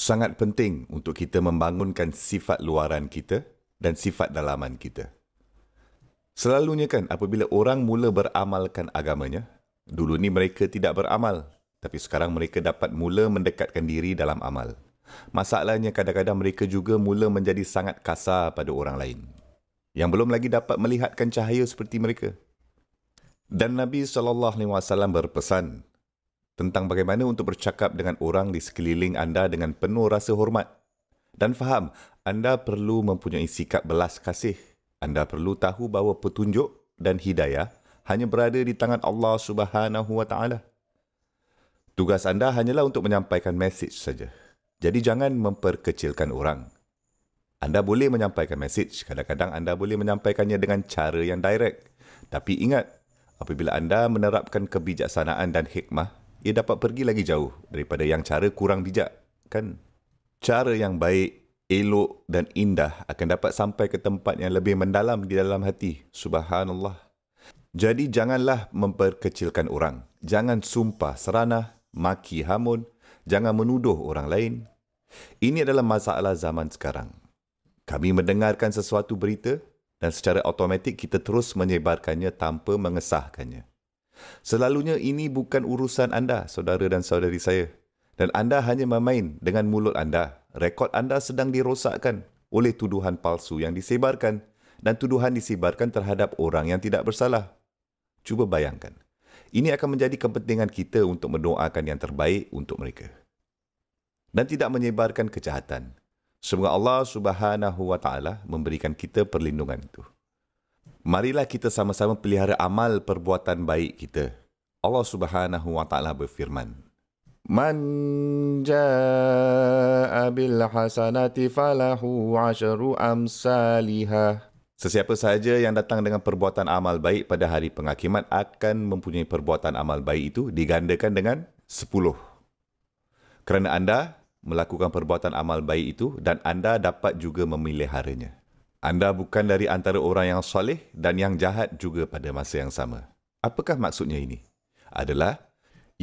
Sangat penting untuk kita membangunkan sifat luaran kita dan sifat dalaman kita. Selalunya kan apabila orang mula beramalkan agamanya, dulu ni mereka tidak beramal, tapi sekarang mereka dapat mula mendekatkan diri dalam amal. Masalahnya kadang-kadang mereka juga mula menjadi sangat kasar pada orang lain, yang belum lagi dapat melihatkan cahaya seperti mereka. Dan Nabi SAW berpesan tentang bagaimana untuk bercakap dengan orang di sekeliling anda dengan penuh rasa hormat. Dan faham, anda perlu mempunyai sikap belas kasih. Anda perlu tahu bahawa petunjuk dan hidayah hanya berada di tangan Allah Subhanahu Wa Taala. Tugas anda hanyalah untuk menyampaikan mesej saja. Jadi jangan memperkecilkan orang. Anda boleh menyampaikan mesej, kadang-kadang anda boleh menyampaikannya dengan cara yang direct. Tapi ingat, apabila anda menerapkan kebijaksanaan dan hikmah, ia dapat pergi lagi jauh daripada yang cara kurang bijak, kan? Cara yang baik, elok dan indah akan dapat sampai ke tempat yang lebih mendalam di dalam hati. Subhanallah. Jadi janganlah memperkecilkan orang. Jangan sumpah seranah, maki hamun, jangan menuduh orang lain. Ini adalah masalah zaman sekarang. Kami mendengarkan sesuatu berita dan secara automatik kita terus menyebarkannya tanpa mengesahkannya. Selalunya ini bukan urusan anda, saudara dan saudari saya. Dan anda hanya memain dengan mulut anda. Rekod anda sedang dirosakkan oleh tuduhan palsu yang disebarkan, dan tuduhan disebarkan terhadap orang yang tidak bersalah. Cuba bayangkan. Ini akan menjadi kepentingan kita untuk mendoakan yang terbaik untuk mereka. Dan tidak menyebarkan kejahatan. Semoga Allah Subhanahu Wa Taala memberikan kita perlindungan itu. Marilah kita sama-sama pelihara amal perbuatan baik kita. Allah Subhanahu Wa Taala berfirman, Man jaa bil hasanati falahu asyru amsalihah. Sesiapa sahaja yang datang dengan perbuatan amal baik pada hari penghakiman akan mempunyai perbuatan amal baik itu digandakan dengan 10. Kerana anda melakukan perbuatan amal baik itu dan anda dapat juga memeliharanya. Anda bukan dari antara orang yang soleh dan yang jahat juga pada masa yang sama. Apakah maksudnya ini? Adalah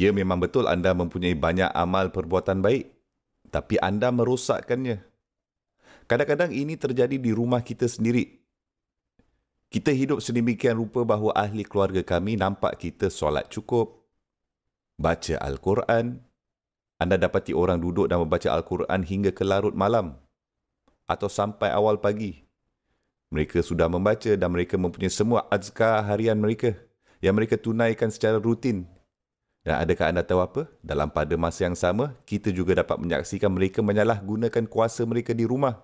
ya, memang betul anda mempunyai banyak amal perbuatan baik, tapi anda merosakkannya. Kadang-kadang ini terjadi di rumah kita sendiri. Kita hidup sedemikian rupa bahawa ahli keluarga kami nampak kita solat cukup, baca Al-Quran. Anda dapati orang duduk dan membaca Al-Quran hingga ke larut malam atau sampai awal pagi. Mereka sudah membaca dan mereka mempunyai semua azkar harian mereka yang mereka tunaikan secara rutin. Dan adakah anda tahu apa? Dalam pada masa yang sama, kita juga dapat menyaksikan mereka menyalahgunakan kuasa mereka di rumah.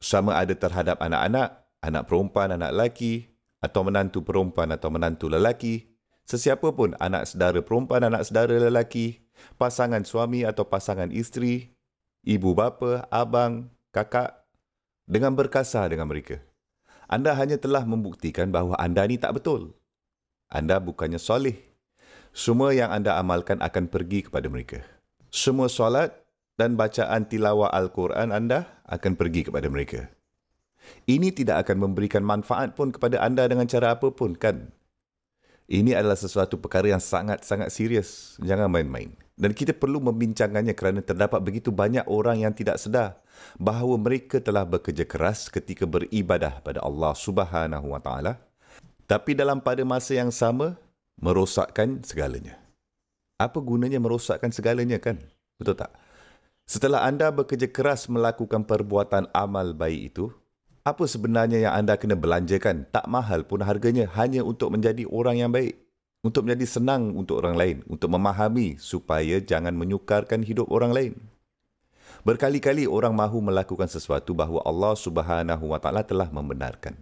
Sama ada terhadap anak-anak, anak perempuan, anak lelaki, atau menantu perempuan atau menantu lelaki. Sesiapa pun, anak saudara perempuan, anak saudara lelaki, pasangan suami atau pasangan isteri, ibu bapa, abang, kakak, dengan berkasar dengan mereka. Anda hanya telah membuktikan bahawa anda ni tak betul. Anda bukannya soleh. Semua yang anda amalkan akan pergi kepada mereka. Semua solat dan bacaan tilawah Al-Quran anda akan pergi kepada mereka. Ini tidak akan memberikan manfaat pun kepada anda dengan cara apapun, kan? Ini adalah sesuatu perkara yang sangat-sangat serius. Jangan main-main. Dan kita perlu membincangkannya kerana terdapat begitu banyak orang yang tidak sedar bahawa mereka telah bekerja keras ketika beribadah pada Allah Subhanahu Wa Taala, tapi dalam pada masa yang sama merosakkan segalanya. Apa gunanya merosakkan segalanya, kan? Betul tak? Setelah anda bekerja keras melakukan perbuatan amal baik itu, apa sebenarnya yang anda kena belanjakan? Tak mahal pun harganya, hanya untuk menjadi orang yang baik. Untuk menjadi senang untuk orang lain. Untuk memahami supaya jangan menyukarkan hidup orang lain. Berkali-kali orang mahu melakukan sesuatu bahawa Allah Subhanahu Wa Taala telah membenarkan.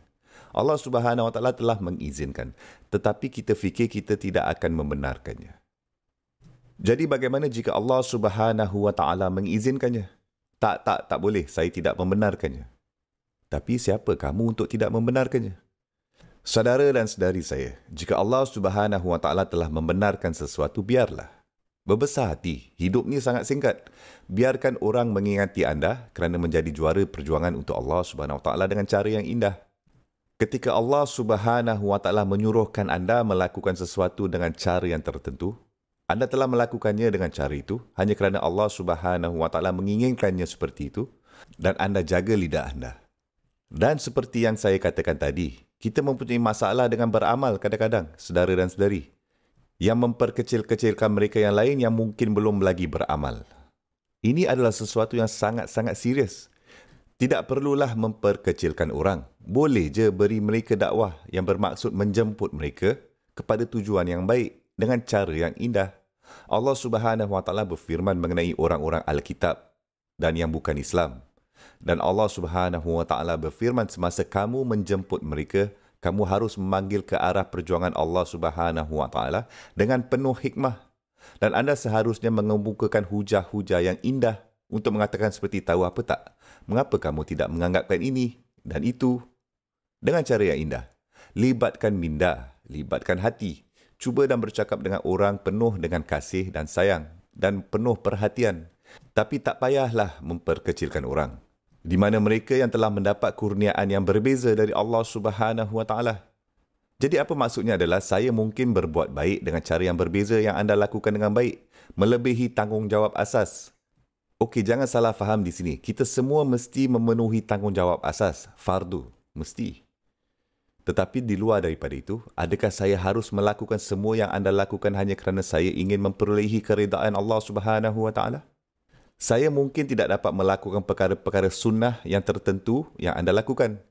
Allah Subhanahu Wa Taala telah mengizinkan, tetapi kita fikir kita tidak akan membenarkannya. Jadi bagaimana jika Allah Subhanahu Wa Taala mengizinkannya? Tak boleh, saya tidak membenarkannya. Tapi siapa kamu untuk tidak membenarkannya? Saudara dan saudari saya, jika Allah Subhanahu Wa Taala telah membenarkan sesuatu, biarlah. Berbesar hati, hidup ni sangat singkat. Biarkan orang mengingati anda kerana menjadi juara perjuangan untuk Allah Subhanahu Wa Taala dengan cara yang indah. Ketika Allah Subhanahu Wa Taala menyuruhkan anda melakukan sesuatu dengan cara yang tertentu, Anda telah melakukannya dengan cara itu hanya kerana Allah Subhanahu Wa Taala menginginkannya seperti itu dan Anda jaga lidah anda. Dan seperti yang saya katakan tadi, kita mempunyai masalah dengan beramal kadang-kadang, saudara dan saudari, yang memperkecil-kecilkan mereka yang lain yang mungkin belum lagi beramal. Ini adalah sesuatu yang sangat-sangat serius. Tidak perlulah memperkecilkan orang. Boleh je beri mereka dakwah yang bermaksud menjemput mereka kepada tujuan yang baik dengan cara yang indah. Allah Subhanahu Wa Taala berfirman mengenai orang-orang Alkitab dan yang bukan Islam. Dan Allah Subhanahu Wa Taala berfirman semasa kamu menjemput mereka, kamu harus memanggil ke arah perjuangan Allah Subhanahu Wa Taala dengan penuh hikmah. Dan anda seharusnya mengemukakan hujah-hujah yang indah untuk mengatakan seperti tahu apa tak? Mengapa kamu tidak menganggapkan ini dan itu dengan cara yang indah? Libatkan minda, libatkan hati. Cuba dan bercakap dengan orang penuh dengan kasih dan sayang dan penuh perhatian. Tapi tak payahlah memperkecilkan orang, di mana mereka yang telah mendapat kurniaan yang berbeza dari Allah Subhanahu Wa Taala. Jadi apa maksudnya adalah saya mungkin berbuat baik dengan cara yang berbeza yang anda lakukan dengan baik, melebihi tanggungjawab asas. Okey, jangan salah faham di sini. Kita semua mesti memenuhi tanggungjawab asas, fardu, mesti. Tetapi di luar daripada itu, adakah saya harus melakukan semua yang anda lakukan hanya kerana saya ingin memperolehi keredaan Allah Subhanahu Wa Taala? Saya mungkin tidak dapat melakukan perkara-perkara sunnah yang tertentu yang anda lakukan.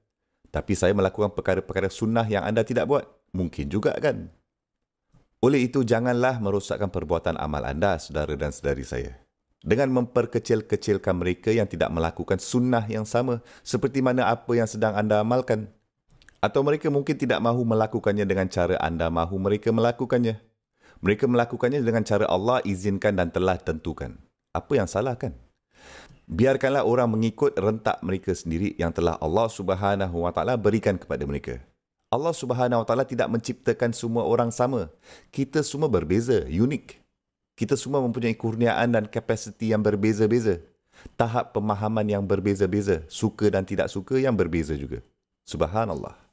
Tapi saya melakukan perkara-perkara sunnah yang anda tidak buat. Mungkin juga kan? Oleh itu, janganlah merosakkan perbuatan amal anda, saudara dan saudari saya, dengan memperkecil-kecilkan mereka yang tidak melakukan sunnah yang sama seperti mana apa yang sedang anda amalkan. Atau mereka mungkin tidak mahu melakukannya dengan cara anda mahu mereka melakukannya. Mereka melakukannya dengan cara Allah izinkan dan telah tentukan. Apa yang salah kan? Biarkanlah orang mengikut rentak mereka sendiri yang telah Allah Subhanahu Wa Taala berikan kepada mereka. Allah Subhanahu Wa Taala tidak menciptakan semua orang sama. Kita semua berbeza, unik. Kita semua mempunyai kurniaan dan kapasiti yang berbeza-beza. Tahap pemahaman yang berbeza-beza, suka dan tidak suka yang berbeza juga. Subhanallah.